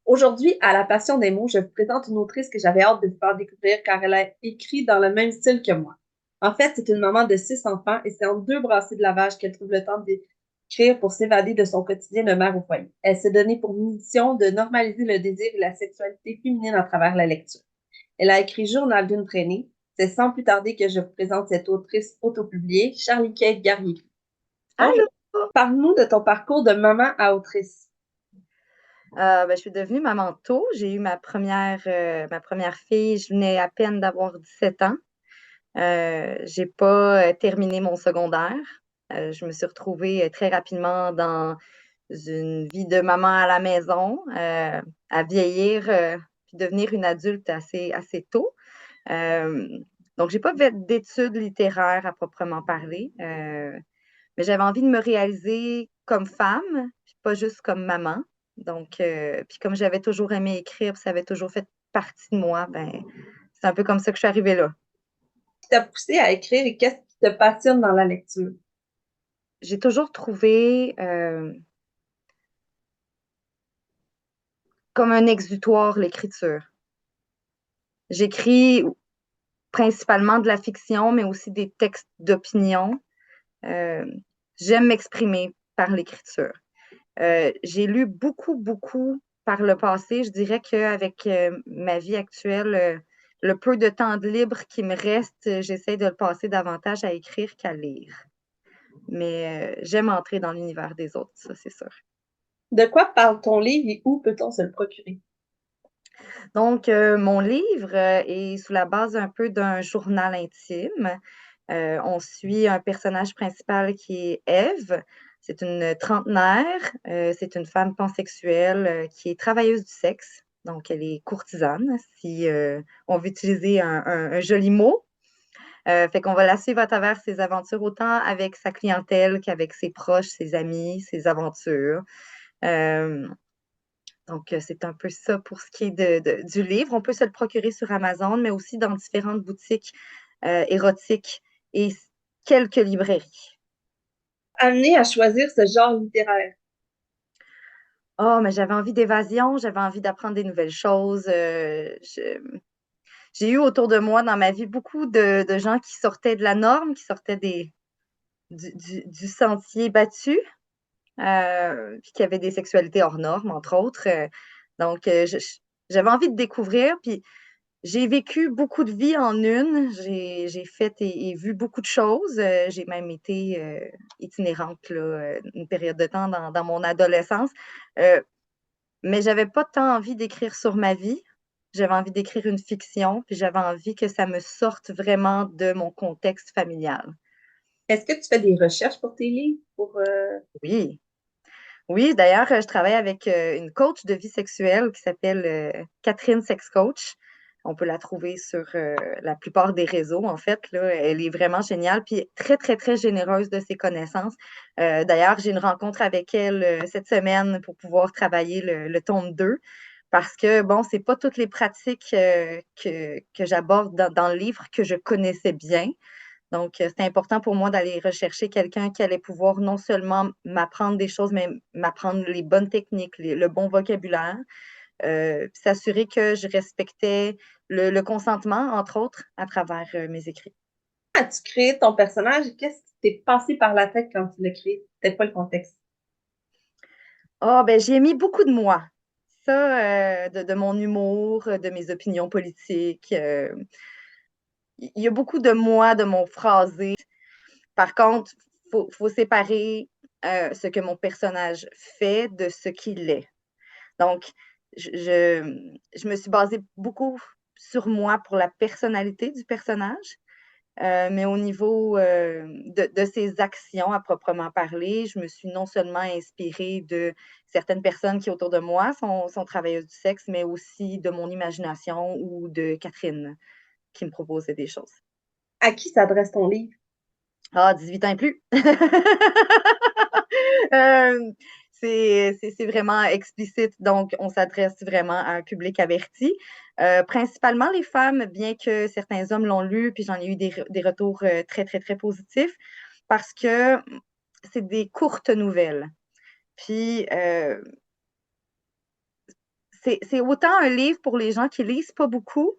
Aujourd'hui, à la Passion des mots, je vous présente une autrice que j'avais hâte de vous faire découvrir car elle a écrit dans le même style que moi. En fait, c'est une maman de 6 enfants et c'est en deux brassées de lavage qu'elle trouve le temps d'écrire pour s'évader de son quotidien de mère au foyer. Elle s'est donnée pour mission de normaliser le désir et la sexualité féminine à travers la lecture. Elle a écrit Journal d'une traînée. C'est sans plus tarder que je vous présente cette autrice autopubliée, Charlie Kate Garnier. Bonjour. Allô? Parle-nous de ton parcours de maman à autrice. Je suis devenue maman tôt. J'ai eu ma première fille, je venais à peine d'avoir 17 ans. J'ai pas terminé mon secondaire. Je me suis retrouvée très rapidement dans une vie de maman à la maison, à vieillir, puis devenir une adulte assez tôt. Euh, donc, j'ai pas fait d'études littéraires à proprement parler, mais j'avais envie de me réaliser comme femme, puis pas juste comme maman. Donc, puis comme j'avais toujours aimé écrire, puis ça avait toujours fait partie de moi, ben, c'est un peu comme ça que je suis arrivée là. Qui t'a poussé à écrire et qu'est-ce qui te passionne dans la lecture? J'ai toujours trouvé comme un exutoire l'écriture. J'écris principalement de la fiction, mais aussi des textes d'opinion. Euh, J'aime m'exprimer par l'écriture. J'ai lu beaucoup, beaucoup par le passé. Je dirais qu'avec ma vie actuelle, le peu de temps de libre qui me reste, j'essaie de le passer davantage à écrire qu'à lire. Mais j'aime entrer dans l'univers des autres, ça c'est sûr. De quoi parle ton livre et où peut-on se le procurer? Donc, mon livre est sous la base un peu d'un journal intime. On suit un personnage principal qui est Ève. C'est une trentenaire. C'est une femme pansexuelle qui est travailleuse du sexe. Donc, elle est courtisane, si on veut utiliser un joli mot. Fait qu'on va la suivre à travers ses aventures, autant avec sa clientèle qu'avec ses proches, ses amis, ses aventures. Euh, donc, c'est un peu ça pour ce qui est du livre. On peut se le procurer sur Amazon, mais aussi dans différentes boutiques érotiques et quelques librairies. Amené à choisir ce genre littéraire. Oh, mais j'avais envie d'évasion, j'avais envie d'apprendre des nouvelles choses. J'ai eu autour de moi dans ma vie beaucoup de gens qui sortaient de la norme, qui sortaient du sentier battu, puis qui avaient des sexualités hors normes, entre autres. Donc, j'avais envie de découvrir, puis j'ai vécu beaucoup de vies en une. J'ai fait et vu beaucoup de choses. J'ai même été itinérante là, une période de temps dans mon adolescence. Euh, mais j'avais pas tant envie d'écrire sur ma vie. J'avais envie d'écrire une fiction, puis j'avais envie que ça me sorte vraiment de mon contexte familial. Est-ce que tu fais des recherches pour tes livres? Oui, oui. D'ailleurs, je travaille avec une coach de vie sexuelle qui s'appelle Catherine Sex Coach. On peut la trouver sur la plupart des réseaux, en fait. Là. Elle est vraiment géniale, puis très, très, très généreuse de ses connaissances. D'ailleurs, j'ai une rencontre avec elle cette semaine pour pouvoir travailler le tome 2, parce que, bon, c'est pas toutes les pratiques que j'aborde dans le livre que je connaissais bien. Donc, c'est important pour moi d'aller rechercher quelqu'un qui allait pouvoir non seulement m'apprendre des choses, mais m'apprendre les bonnes techniques, le bon vocabulaire, puis s'assurer que je respectais le consentement, entre autres, à travers mes écrits. As-tu créé ton personnage? Qu'est-ce qui t'est passé par la tête quand tu l'as créé? C'était quoi le contexte? Ah, ben, j'ai mis beaucoup de moi. Ça, de mon humour, de mes opinions politiques. Il y a beaucoup de moi, de mon phrasé. Par contre, faut séparer ce que mon personnage fait de ce qu'il est. Donc, je me suis basée beaucoup sur moi pour la personnalité du personnage, mais au niveau de ses actions à proprement parler, je me suis non seulement inspirée de certaines personnes qui autour de moi sont travailleuses du sexe, mais aussi de mon imagination ou de Catherine qui me proposait des choses. À qui s'adresse ton livre? Ah, 18 ans et plus. Euh, c'est vraiment explicite, donc on s'adresse vraiment à un public averti. Principalement les femmes, bien que certains hommes l'ont lu, puis j'en ai eu des retours très, très, très positifs, parce que c'est des courtes nouvelles. Puis c'est autant un livre pour les gens qui lisent pas beaucoup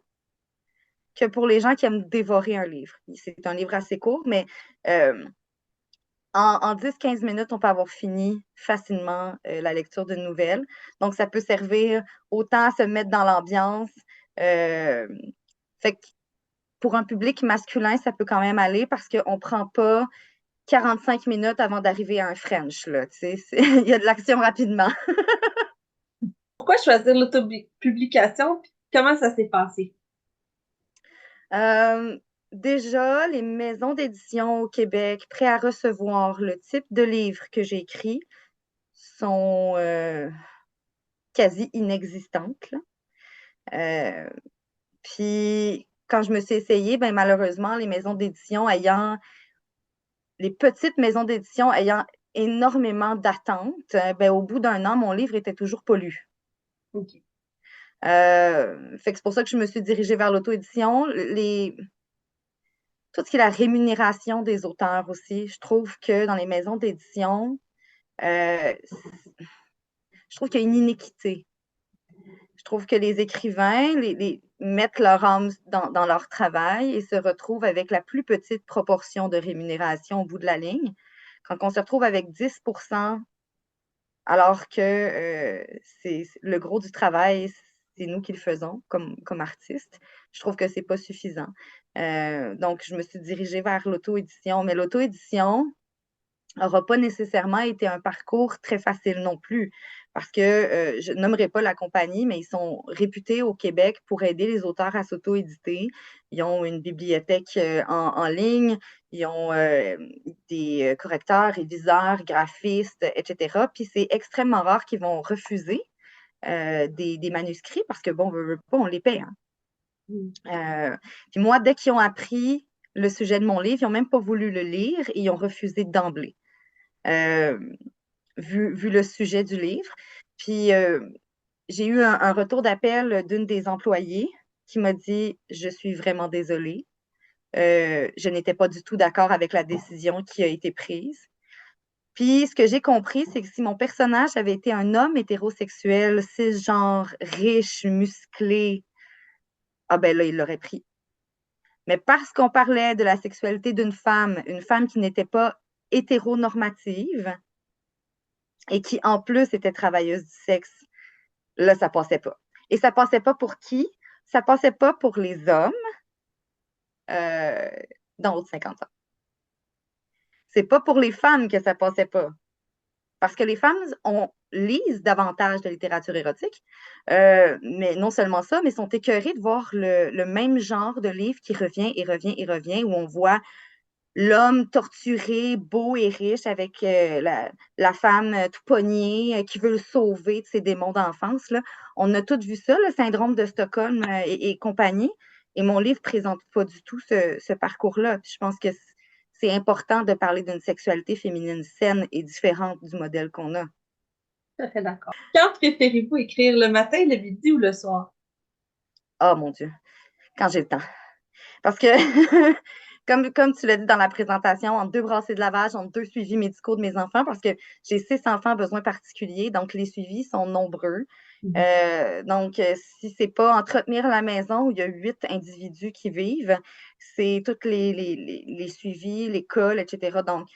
que pour les gens qui aiment dévorer un livre. C'est un livre assez court, mais euh, en 10-15 minutes, on peut avoir fini facilement la lecture d'une nouvelle. Donc, ça peut servir autant à se mettre dans l'ambiance. Euh, fait que pour un public masculin, ça peut quand même aller parce qu'on ne prend pas 45 minutes avant d'arriver à un French. Là, il y a de l'action rapidement. Pourquoi choisir l'autopublication? Puis comment ça s'est passé? Euh, Déjà, les maisons d'édition au Québec prêtes à recevoir le type de livre que j'ai écrit sont quasi inexistantes. Là. Euh, Puis, quand je me suis essayée, ben, malheureusement, les petites maisons d'édition ayant énormément d'attentes, ben, au bout d'un an, mon livre était toujours pas lu. OK. Fait que c'est pour ça que je me suis dirigée vers l'auto-édition. Tout ce qui est la rémunération des auteurs aussi, je trouve que dans les maisons d'édition, euh, je trouve qu'il y a une inéquité. Je trouve que les écrivains mettent leur âme dans leur travail et se retrouvent avec la plus petite proportion de rémunération au bout de la ligne. Quand on se retrouve avec 10 alors que c'est le gros du travail, c'est nous qui le faisons comme artistes, je trouve que c'est pas suffisant. Donc, je me suis dirigée vers l'auto-édition, mais l'auto-édition, n'aura pas nécessairement été un parcours très facile non plus, parce que je nommerai pas la compagnie, mais ils sont réputés au Québec pour aider les auteurs à s'auto-éditer. Ils ont une bibliothèque en ligne, ils ont des correcteurs, réviseurs, graphistes, etc. Puis c'est extrêmement rare qu'ils vont refuser des manuscrits parce que, bon, on les paie. Hein. Puis moi, dès qu'ils ont appris le sujet de mon livre, ils n'ont même pas voulu le lire et ils ont refusé d'emblée euh, vu le sujet du livre. Puis j'ai eu un retour d'appel d'une des employées qui m'a dit, je suis vraiment désolée. Je n'étais pas du tout d'accord avec la décision qui a été prise. Puis ce que j'ai compris, c'est que si mon personnage avait été un homme hétérosexuel, cisgenre, riche, musclé, ah ben là, il l'aurait pris. Mais parce qu'on parlait de la sexualité d'une femme, une femme qui n'était pas hétéronormative, et qui, en plus, était travailleuse du sexe, là, ça passait pas. Et ça passait pas pour qui? Ça passait pas pour les hommes euh, dans haut de 50 ans. C'est pas pour les femmes que ça passait pas. Parce que les femmes lisent davantage de littérature érotique, mais non seulement ça, mais sont écœurées de voir le même genre de livre qui revient et revient et revient, où on voit l'homme torturé, beau et riche, avec la femme tout pognée qui veut le sauver de ses démons d'enfance. Là. On a tous vu ça, le syndrome de Stockholm et compagnie. Et mon livre ne présente pas du tout ce parcours-là. Puis je pense que c'est important de parler d'une sexualité féminine saine et différente du modèle qu'on a. Tout à fait d'accord. Quand préférez-vous écrire, le matin, le midi ou le soir? Oh mon Dieu, quand j'ai le temps. Parce que, comme tu l'as dit dans la présentation, entre deux brassées de lavage, entre deux suivis médicaux de mes enfants, parce que j'ai 6 enfants à besoins particuliers, donc les suivis sont nombreux. Mhm. Donc, si c'est pas entretenir la maison où il y a 8 individus qui vivent, c'est tous les suivis, l'école, etc. Donc,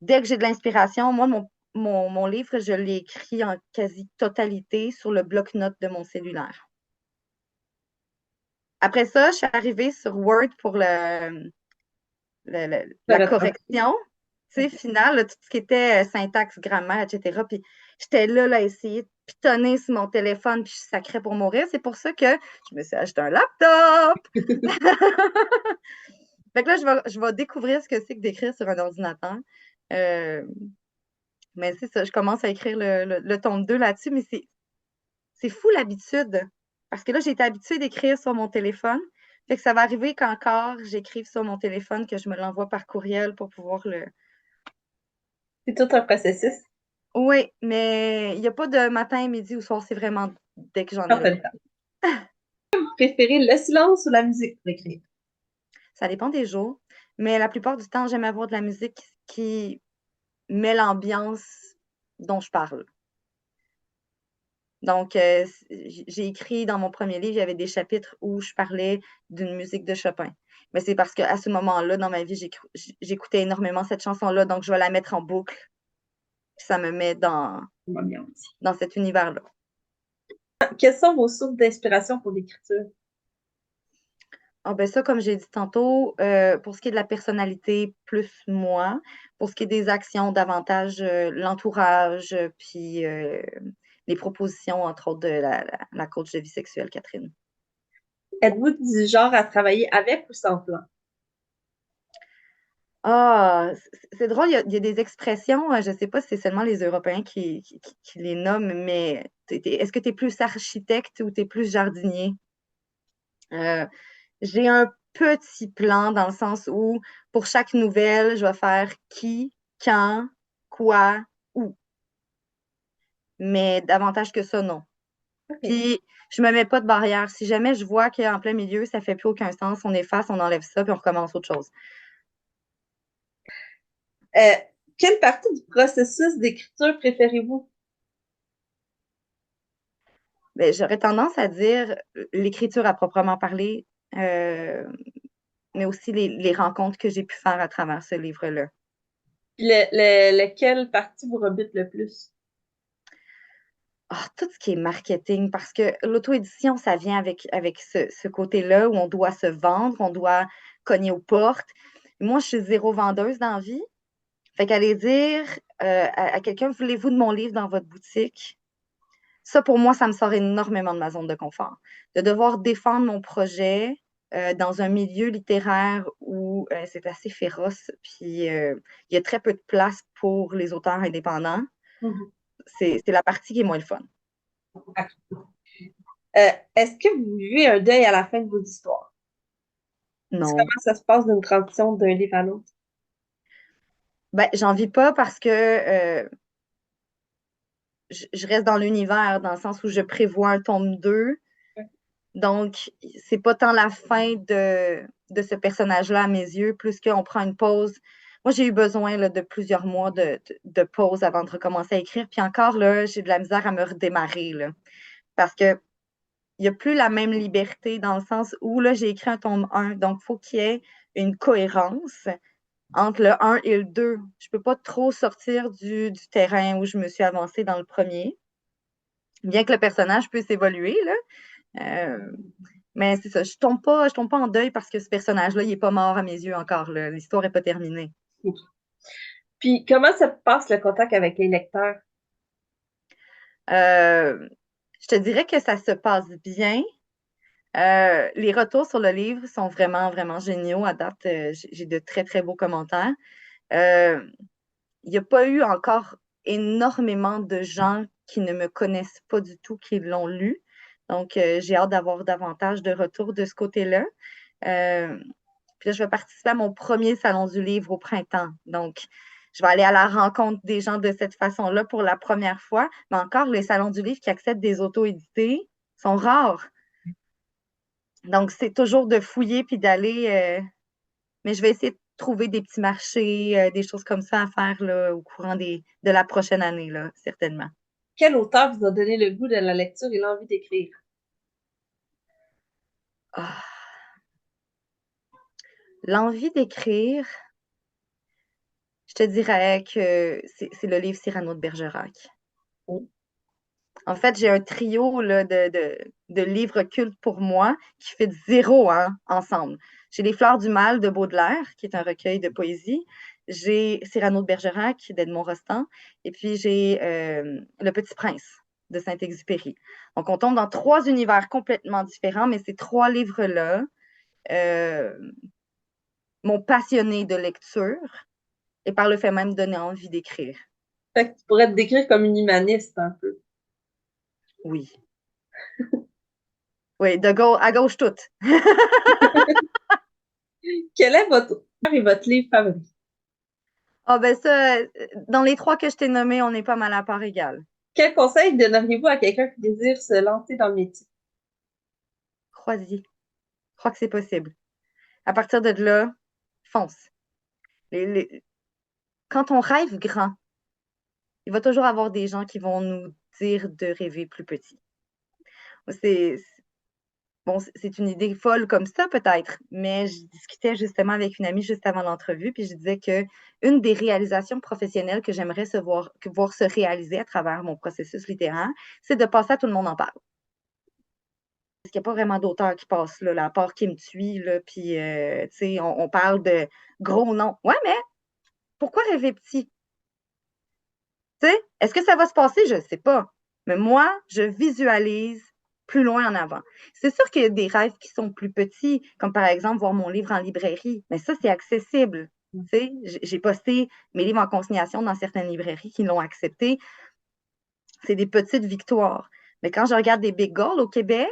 dès que j'ai de l'inspiration, moi, mon livre, je l'ai écrit en quasi-totalité sur le bloc-notes de mon cellulaire. Après ça, je suis arrivée sur Word pour Le la retranscrit. correction, tu sais, OK. finale, là, tout ce qui était syntaxe, grammaire, etc. Puis j'étais là, à essayer de pitonner sur mon téléphone, puis je sacrais pour mourir. C'est pour ça que je me suis acheté un laptop. Fait que là, je vais découvrir ce que c'est que d'écrire sur un ordinateur. Euh, mais c'est ça, je commence à écrire le tome 2 là-dessus, mais c'est fou l'habitude. Parce que là, j'ai été habituée d'écrire sur mon téléphone. Fait que ça va arriver qu'encore j'écrive sur mon téléphone, que je me l'envoie par courriel pour pouvoir le. C'est tout un processus. Oui, mais il n'y a pas de matin, midi ou soir, c'est vraiment dès que j'en ai Quand le t'as temps. le temps. Vous préférez le silence ou la musique pour écrire? Ça dépend des jours, mais la plupart du temps, j'aime avoir de la musique qui met l'ambiance dont je parle. Donc, j'ai écrit dans mon premier livre, il y avait des chapitres où je parlais d'une musique de Chopin. Mais c'est parce qu'à ce moment-là, dans ma vie, j'écoutais énormément cette chanson-là, donc je vais la mettre en boucle. Puis ça me met Ça va bien aussi. dans cet univers-là. Quelles sont vos sources d'inspiration pour l'écriture? Ah ben ça, comme j'ai dit tantôt, pour ce qui est de la personnalité, plus moi. Pour ce qui est des actions, davantage l'entourage, puis les propositions, entre autres, de la coach de vie sexuelle, Catherine. Êtes-vous du genre à travailler avec ou sans plan? Ah, c'est drôle, il y a des expressions, je ne sais pas si c'est seulement les Européens qui les nomment, mais est-ce que tu es plus architecte ou tu es plus jardinier? Euh, j'ai un petit plan dans le sens où pour chaque nouvelle, je vais faire qui, quand, quoi, où. Mais davantage que ça, non. OK. Puis, je me mets pas de barrière. Si jamais je vois qu'en plein milieu, ça fait plus aucun sens, on efface, on enlève ça, puis on recommence autre chose. Euh, Quelle partie du processus d'écriture préférez-vous? Mais j'aurais tendance à dire l'écriture à proprement parler, euh, mais aussi les rencontres que j'ai pu faire à travers ce livre-là. Puis lequel partie vous rebute le plus? Ah, tout ce qui est marketing, parce que l'auto-édition, ça vient avec ce côté-là où on doit se vendre, on doit cogner aux portes. Moi, je suis zéro vendeuse dans la vie. Fait qu'aller dire à quelqu'un, voulez-vous de mon livre dans votre boutique? Ça, pour moi, ça me sort énormément de ma zone de confort. De devoir défendre mon projet dans un milieu littéraire où c'est assez féroce, puis il y a très peu de place pour les auteurs indépendants. Mhm. C'est la partie qui est moins le fun. Est-ce que vous vivez un deuil à la fin de vos histoires? Non. Comment ça se passe d'une transition d'un livre à l'autre? Ben, j'en vis pas parce que je reste dans l'univers, dans le sens où je prévois un tome 2. Donc, c'est pas tant la fin de ce personnage-là à mes yeux, plus qu'on prend une pause. Moi, j'ai eu besoin là, de plusieurs mois de pause avant de recommencer à écrire. Puis encore, là, j'ai de la misère à me redémarrer, là, parce que il n'y a plus la même liberté dans le sens où là, j'ai écrit un tome 1. Donc, il faut qu'il y ait une cohérence entre le 1 et le 2. Je ne peux pas trop sortir du terrain où je me suis avancée dans le premier, bien que le personnage puisse évoluer, là. Euh, mais c'est ça, je tombe pas en deuil parce que ce personnage-là, il n'est pas mort à mes yeux encore, là. L'histoire n'est pas terminée. Puis comment ça passe le contact avec les lecteurs? Euh, je te dirais que ça se passe bien. Les retours sur le livre sont vraiment, vraiment géniaux. À date, j'ai de très, très beaux commentaires. Euh, il n'y a pas eu encore énormément de gens qui ne me connaissent pas du tout qui l'ont lu. Donc, j'ai hâte d'avoir davantage de retours de ce côté-là. Euh, Puis là, je vais participer à mon premier salon du livre au printemps. Donc, je vais aller à la rencontre des gens de cette façon-là pour la première fois. Mais encore, les salons du livre qui acceptent des auto-édités sont rares. Donc, c'est toujours de fouiller puis d'aller. Mais je vais essayer de trouver des petits marchés, des choses comme ça à faire là, au courant de la prochaine année, là, certainement. Quel auteur vous a donné le goût de la lecture et l'envie d'écrire? Ah, l'envie d'écrire, je te dirais que c'est le livre Cyrano de Bergerac. Oh. En fait, j'ai un trio là, de livres cultes pour moi qui fait zéro hein, ensemble. J'ai Les Fleurs du Mal de Baudelaire, qui est un recueil de poésie. J'ai Cyrano de Bergerac d'Edmond Rostand. Et puis j'ai Le Petit Prince de Saint-Exupéry. Donc, on tombe dans trois univers complètement différents, mais ces trois livres-là euh, m'ont passionné de lecture et par le fait même donné envie d'écrire. Fait que tu pourrais te décrire comme une humaniste un peu. Oui. Oui, à gauche toute. Quel est votre auteur et votre livre favori? Ah ben ça, dans les trois que je t'ai nommés, on est pas mal à part égale. Quel conseil donneriez-vous à quelqu'un qui désire se lancer dans le métier? Crois-y. Je crois que c'est possible. À partir de là, fonce. Les- les- Quand on rêve grand, il va toujours avoir des gens qui vont nous dire de rêver plus petit. C'est, bon, c'est une idée folle comme ça, peut-être, mais je discutais justement avec une amie juste avant l'entrevue, puis je disais que une des réalisations professionnelles que j'aimerais voir se réaliser à travers mon processus littéraire, c'est de passer à Tout le monde en parle. Parce qu'il n'y a pas vraiment d'auteur qui passe là, à part Kim Thuy, là, puis, tu sais, on parle de gros noms. Ouais, mais pourquoi rêver petit? Tu sais, est-ce que ça va se passer? Je ne sais pas. Mais moi, je visualise plus loin en avant. C'est sûr qu'il y a des rêves qui sont plus petits, comme par exemple voir mon livre en librairie, mais ça, c'est accessible. Tu sais, j'ai posté mes livres en consignation dans certaines librairies qui l'ont accepté. C'est des petites victoires. Mais quand je regarde des big goals au Québec,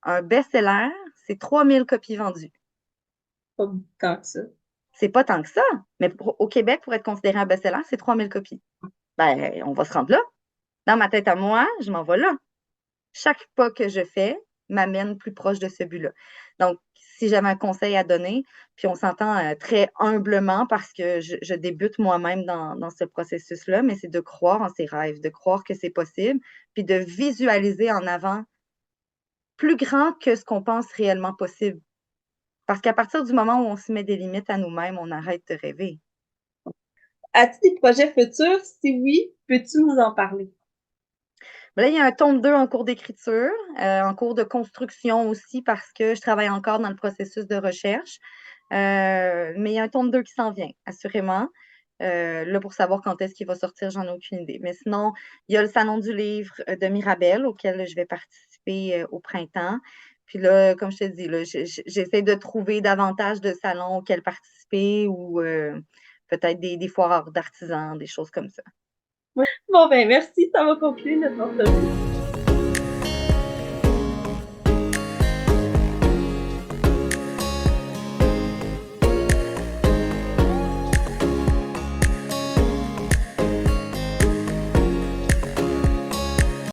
un best-seller, c'est 3000 copies vendues. Pas tant que ça. C'est pas tant que ça, mais au Québec, pour être considéré un best-seller, c'est 3000 copies. Ben, on va se rendre là. Dans ma tête à moi, je m'en vais là. Chaque pas que je fais m'amène plus proche de ce but-là. Donc, si j'avais un conseil à donner, puis on s'entend très humblement parce que je débute moi-même dans ce processus-là, mais c'est de croire en ses rêves, de croire que c'est possible, puis de visualiser en avant plus grand que ce qu'on pense réellement possible. Parce qu'à partir du moment où on se met des limites à nous-mêmes, on arrête de rêver. As-tu des projets futurs? Si oui, peux-tu nous en parler? Là, il y a un tome 2 en cours d'écriture, en cours de construction aussi parce que je travaille encore dans le processus de recherche. Mais il y a un tome 2 qui s'en vient, assurément. Là, pour savoir quand est-ce qu'il va sortir, j'en ai aucune idée. Mais sinon, il y a le Salon du livre de Mirabel auquel je vais participer au printemps. Puis là, comme je te dis, là, j'essaie de trouver davantage de salons auxquels participer ou peut-être des foires d'artisans, des choses comme ça. Bon, ben, merci, ça va conclure notre entrevue.